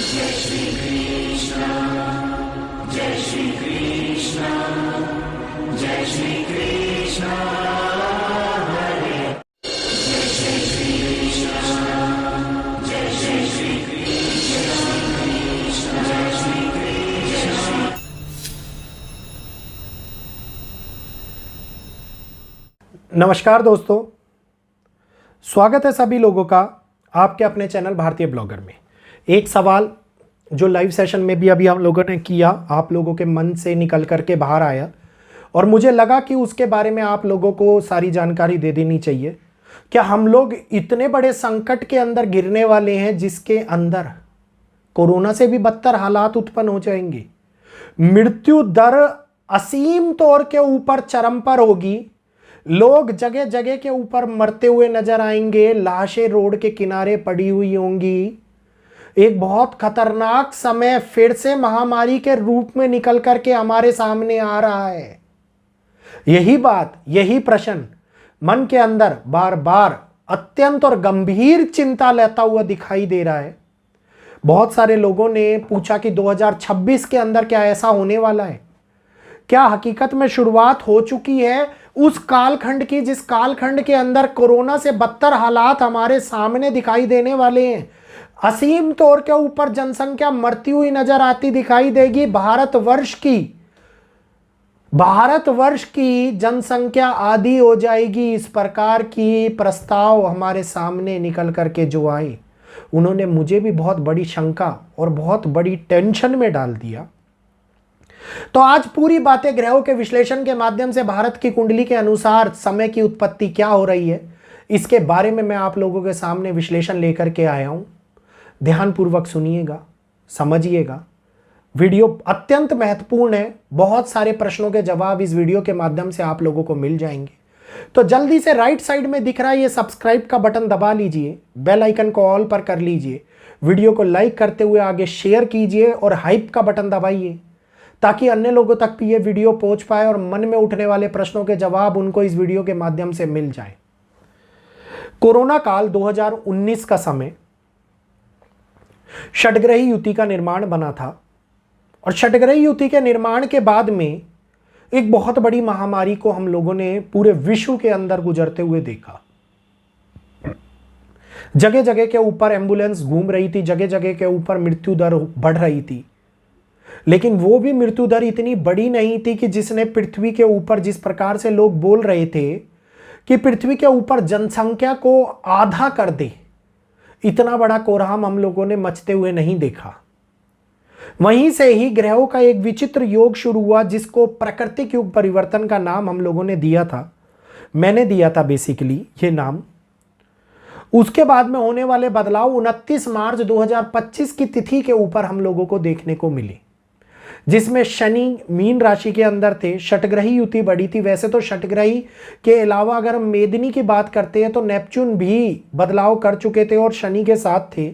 जय श्री कृष्ण, जय श्री कृष्ण, जय श्री कृष्ण हरे, जय श्री कृष्ण, जय श्री कृष्ण, जय श्री कृष्ण। नमस्कार दोस्तों, स्वागत है सभी लोगों का आपके अपने चैनल भारतीय ब्लॉगर में। एक सवाल जो लाइव सेशन में भी अभी हम लोगों ने किया, आप लोगों के मन से निकल करके बाहर आया और मुझे लगा कि उसके बारे में आप लोगों को सारी जानकारी दे देनी चाहिए। क्या हम लोग इतने बड़े संकट के अंदर गिरने वाले हैं जिसके अंदर कोरोना से भी बदतर हालात उत्पन्न हो जाएंगे? मृत्यु दर असीम तौर के ऊपर चरम पर होगी। लोग जगह जगह के ऊपर मरते हुए नजर आएंगे, लाशें रोड के किनारे पड़ी हुई होंगी। एक बहुत खतरनाक समय फिर से महामारी के रूप में निकल करके हमारे सामने आ रहा है। यही बात, यही प्रश्न मन के अंदर बार बार अत्यंत और गंभीर चिंता लेता हुआ दिखाई दे रहा है। बहुत सारे लोगों ने पूछा कि 2026 के अंदर क्या ऐसा होने वाला है? क्या हकीकत में शुरुआत हो चुकी है उस कालखंड की जिस कालखंड के अंदर कोरोना से बदतर हालात हमारे सामने दिखाई देने वाले हैं? असीम तौर के ऊपर जनसंख्या मरती हुई नजर आती दिखाई देगी। भारतवर्ष की जनसंख्या आधी हो जाएगी। इस प्रकार की प्रस्ताव हमारे सामने निकल करके जो आए, उन्होंने मुझे भी बहुत बड़ी शंका और बहुत बड़ी टेंशन में डाल दिया। तो आज पूरी बातें ग्रहों के विश्लेषण के माध्यम से भारत की कुंडली के अनुसार समय की उत्पत्ति क्या हो रही है, इसके बारे में मैं आप लोगों के सामने विश्लेषण लेकर के आया हूं। ध्यानपूर्वक सुनिएगा, समझिएगा। वीडियो अत्यंत महत्वपूर्ण है। बहुत सारे प्रश्नों के जवाब इस वीडियो के माध्यम से आप लोगों को मिल जाएंगे। तो जल्दी से राइट साइड में दिख रहा है ये सब्सक्राइब का बटन दबा लीजिए, बेल आइकन को ऑल पर कर लीजिए, वीडियो को लाइक करते हुए आगे शेयर कीजिए और हाइप का बटन दबाइए ताकि अन्य लोगों तक भी ये वीडियो पहुंच पाए और मन में उठने वाले प्रश्नों के जवाब उनको इस वीडियो के माध्यम से मिल जाए। कोरोना काल 2019 का समय षटग्रही युति का निर्माण बना था और षटग्रही युति के निर्माण के बाद में एक बहुत बड़ी महामारी को हम लोगों ने पूरे विश्व के अंदर गुजरते हुए देखा। जगह जगह के ऊपर एम्बुलेंस घूम रही थी, जगह जगह के ऊपर मृत्यु दर बढ़ रही थी, लेकिन वो भी मृत्यु दर इतनी बड़ी नहीं थी कि जिसने पृथ्वी के ऊपर, जिस प्रकार से लोग बोल रहे थे कि पृथ्वी के ऊपर जनसंख्या को आधा कर दे, इतना बड़ा कोहराम हम लोगों ने मचते हुए नहीं देखा। वहीं से ही ग्रहों का एक विचित्र योग शुरू हुआ जिसको प्राकृतिक युग परिवर्तन का नाम हम लोगों ने दिया था। मैंने दिया था बेसिकली ये नाम। उसके बाद में होने वाले बदलाव 29 मार्च 2025 की तिथि के ऊपर हम लोगों को देखने को मिले, जिसमें शनि मीन राशि के अंदर थे, षटग्रही युति बड़ी थी। वैसे तो षटग्रही के अलावा अगर हम मेदिनी की बात करते हैं तो नेपच्यून भी बदलाव कर चुके थे और शनि के साथ थे।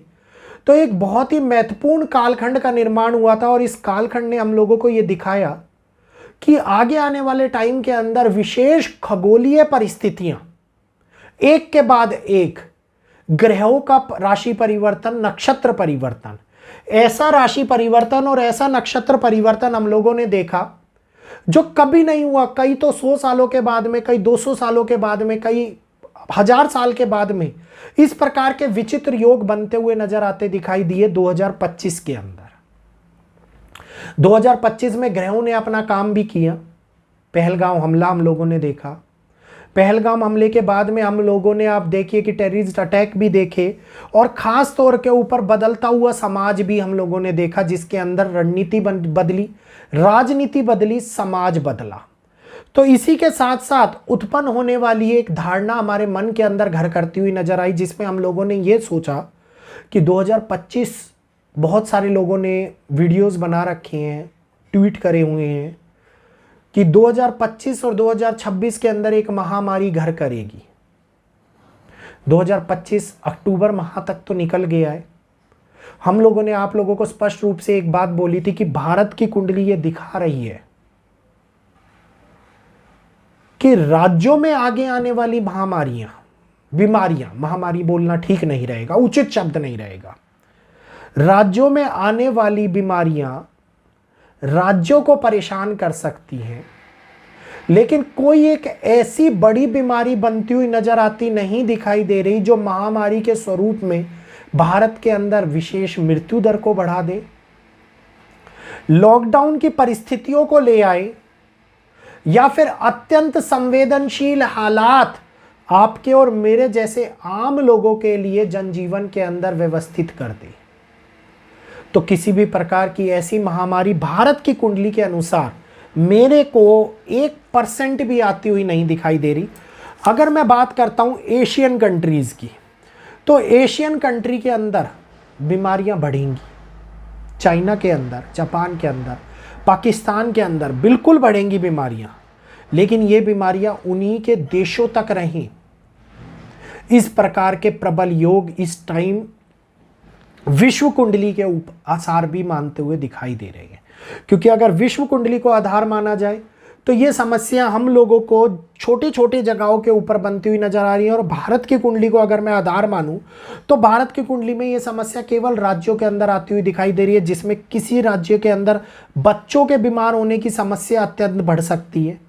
तो एक बहुत ही महत्वपूर्ण कालखंड का निर्माण हुआ था और इस कालखंड ने हम लोगों को यह दिखाया कि आगे आने वाले टाइम के अंदर विशेष खगोलीय परिस्थितियां एक के बाद एक, ग्रहों का राशि परिवर्तन, नक्षत्र परिवर्तन, ऐसा राशि परिवर्तन और ऐसा नक्षत्र परिवर्तन हम लोगों ने देखा जो कभी नहीं हुआ। कई तो 100 सालों के बाद में, कई 200 सालों के बाद में, कई 1000 साल के बाद में इस प्रकार के विचित्र योग बनते हुए नजर आते दिखाई दिए 2025 के अंदर। 2025 में ग्रहों ने अपना काम भी किया। पहलगाम हमला हम लोगों ने देखा। पहलगाम हमले के बाद में हम लोगों ने, आप देखिए कि टेररिस्ट अटैक भी देखे और खास तौर के ऊपर बदलता हुआ समाज भी हम लोगों ने देखा, जिसके अंदर रणनीति बदली, राजनीति बदली, समाज बदला। तो इसी के साथ साथ उत्पन्न होने वाली एक धारणा हमारे मन के अंदर घर करती हुई नजर आई, जिसमें हम लोगों ने ये सोचा कि 2025, बहुत सारे लोगों ने वीडियोस बना रखे हैं, ट्वीट करे हुए हैं कि 2025 और 2026 के अंदर एक महामारी घर करेगी। 2025 अक्टूबर माह तक तो निकल गया है। हम लोगों ने आप लोगों को स्पष्ट रूप से एक बात बोली थी कि भारत की कुंडली ये दिखा रही है कि राज्यों में आगे आने वाली बीमारियां, महामारी बोलना ठीक नहीं रहेगा, उचित शब्द नहीं रहेगा, राज्यों में आने वाली बीमारियां राज्यों को परेशान कर सकती हैं, लेकिन कोई एक ऐसी बड़ी बीमारी बनती हुई नजर आती नहीं दिखाई दे रही जो महामारी के स्वरूप में भारत के अंदर विशेष मृत्यु दर को बढ़ा दे, लॉकडाउन की परिस्थितियों को ले आए, या फिर अत्यंत संवेदनशील हालात आपके और मेरे जैसे आम लोगों के लिए जनजीवन के अंदर व्यवस्थित कर दे। तो किसी भी प्रकार की ऐसी महामारी भारत की कुंडली के अनुसार मेरे को 1% भी आती हुई नहीं दिखाई दे रही। अगर मैं बात करता हूं एशियन कंट्रीज की, तो एशियन कंट्री के अंदर बीमारियां बढ़ेंगी। चाइना के अंदर, जापान के अंदर, पाकिस्तान के अंदर बिल्कुल बढ़ेंगी बीमारियां, लेकिन ये बीमारियां उन्हीं के देशों तक रहें। इस प्रकार के प्रबल योग इस टाइम विश्व कुंडली के आधार भी मानते हुए दिखाई दे रहे हैं, क्योंकि अगर विश्व कुंडली को आधार माना जाए तो ये समस्या हम लोगों को छोटे छोटे जगहों के ऊपर बनती हुई नजर आ रही है। और भारत की कुंडली को अगर मैं आधार मानूं तो भारत की कुंडली में ये समस्या केवल राज्यों के अंदर आती हुई दिखाई दे रही है, जिसमें किसी राज्य के अंदर बच्चों के बीमार होने की समस्या अत्यंत बढ़ सकती है।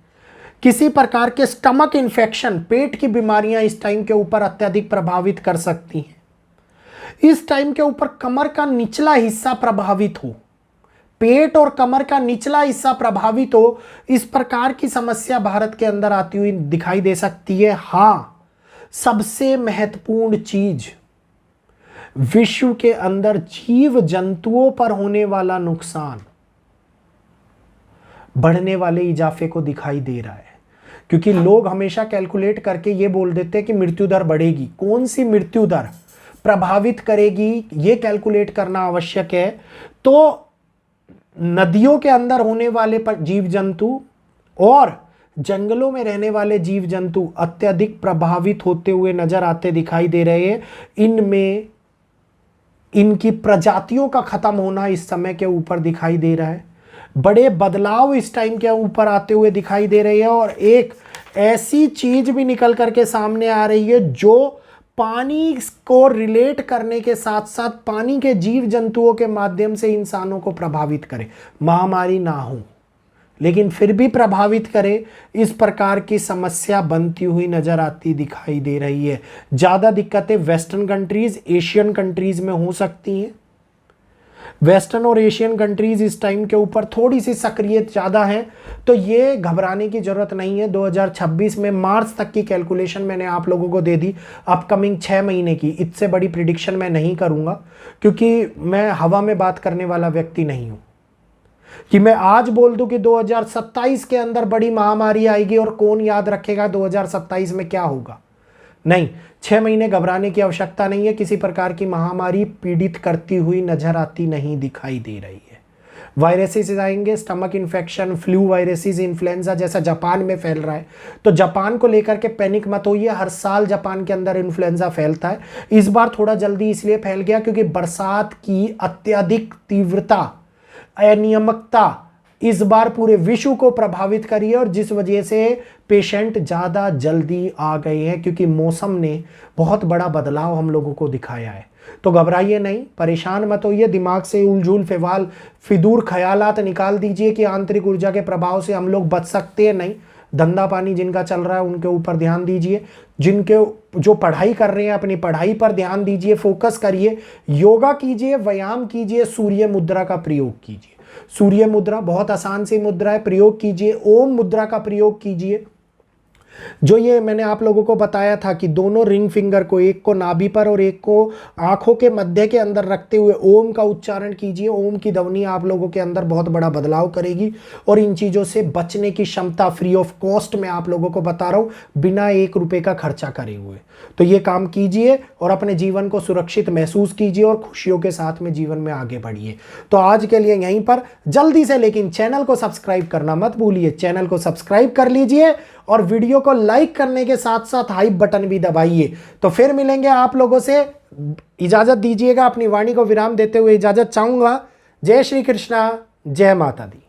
किसी प्रकार के स्टमक इन्फेक्शन, पेट की बीमारियां इस टाइम के ऊपर अत्यधिक प्रभावित कर सकती हैं। इस टाइम के ऊपर कमर का निचला हिस्सा प्रभावित हो, पेट और कमर का निचला हिस्सा प्रभावित हो, इस प्रकार की समस्या भारत के अंदर आती हुई दिखाई दे सकती है। हां, सबसे महत्वपूर्ण चीज, विश्व के अंदर जीव जंतुओं पर होने वाला नुकसान बढ़ने वाले इजाफे को दिखाई दे रहा है, क्योंकि लोग हमेशा कैलकुलेट करके ये बोल देते हैं कि मृत्यु दर बढ़ेगी। कौन सी मृत्यु दर प्रभावित करेगी, ये कैलकुलेट करना आवश्यक है। तो नदियों के अंदर होने वाले जीव जंतु और जंगलों में रहने वाले जीव जंतु अत्यधिक प्रभावित होते हुए नजर आते दिखाई दे रहे हैं। इनमें इनकी प्रजातियों का खत्म होना इस समय के ऊपर दिखाई दे रहा है। बड़े बदलाव इस टाइम के ऊपर आते हुए दिखाई दे रहे हैं। और एक ऐसी चीज भी निकल करके सामने आ रही है जो पानी को रिलेट करने के साथ साथ पानी के जीव जंतुओं के माध्यम से इंसानों को प्रभावित करे। महामारी ना हो लेकिन फिर भी प्रभावित करे, इस प्रकार की समस्या बनती हुई नजर आती दिखाई दे रही है। ज़्यादा दिक्कतें वेस्टर्न कंट्रीज, एशियन कंट्रीज में हो सकती हैं। वेस्टर्न और एशियन कंट्रीज इस टाइम के ऊपर थोड़ी सी सक्रियता ज़्यादा है, तो ये घबराने की ज़रूरत नहीं है। 2026 में मार्च तक की कैलकुलेशन मैंने आप लोगों को दे दी, अपकमिंग 6 महीने की। इससे बड़ी प्रिडिक्शन मैं नहीं करूँगा, क्योंकि मैं हवा में बात करने वाला व्यक्ति नहीं हूँ कि मैं आज बोल दूं कि 2027 के अंदर बड़ी महामारी आएगी और कौन याद रखेगा 2027 में क्या होगा। नहीं, 6 महीने घबराने की आवश्यकता नहीं है। किसी प्रकार की महामारी पीड़ित करती हुई नजर आती नहीं दिखाई दे रही है। वायरसेस आएंगे, stomach infection, flu viruses, influenza जैसा जापान में फैल रहा है, तो जापान को लेकर के पैनिक मत होइए। हर साल जापान के अंदर इन्फ्लुएंजा फैलता है। इस बार थोड़ा जल्दी इसलिए फैल गया क्योंकि बरसात की अत्यधिक तीव्रता, अनियमितता इस बार पूरे विश्व को प्रभावित करी है, और जिस वजह से पेशेंट ज़्यादा जल्दी आ गए हैं, क्योंकि मौसम ने बहुत बड़ा बदलाव हम लोगों को दिखाया है। तो घबराइए नहीं, परेशान मत होइए, दिमाग से उलझुल फिदूर ख्यालात निकाल दीजिए कि आंतरिक ऊर्जा के प्रभाव से हम लोग बच सकते हैं। नहीं, धंधा पानी जिनका चल रहा है उनके ऊपर ध्यान दीजिए, जिनके जो पढ़ाई कर रहे हैं अपनी पढ़ाई पर ध्यान दीजिए, फोकस करिए, योगा कीजिए, व्यायाम कीजिए, सूर्य मुद्रा का प्रयोग कीजिए। सूर्य मुद्रा बहुत आसान सी मुद्रा है, प्रयोग कीजिए। ओम मुद्रा का प्रयोग कीजिए, जो ये मैंने आप लोगों को बताया था कि दोनों रिंग फिंगर को, एक को नाभि पर और एक को आंखों के मध्य के अंदर रखते हुए ओम का उच्चारण कीजिए। ओम की ध्वनि आप लोगों के अंदर बहुत बड़ा बदलाव करेगी, और इन चीज़ों से बचने की क्षमता फ्री ऑफ कॉस्ट मैं आप लोगों को बता रहा हूँ, बिना 1 रुपये का खर्चा करे हुए। तो ये काम कीजिए और अपने जीवन को सुरक्षित महसूस कीजिए और खुशियों के साथ में जीवन में आगे बढ़िए। तो आज के लिए यहीं पर, जल्दी से लेकिन चैनल को सब्सक्राइब करना मत भूलिए। चैनल को सब्सक्राइब कर लीजिए और वीडियो को लाइक करने के साथ साथ हाइप बटन भी दबाइए। तो फिर मिलेंगे आप लोगों से, इजाजत दीजिएगा। अपनी वाणी को विराम देते हुए इजाजत चाहूंगा। जय श्री कृष्णा, जय माता दी।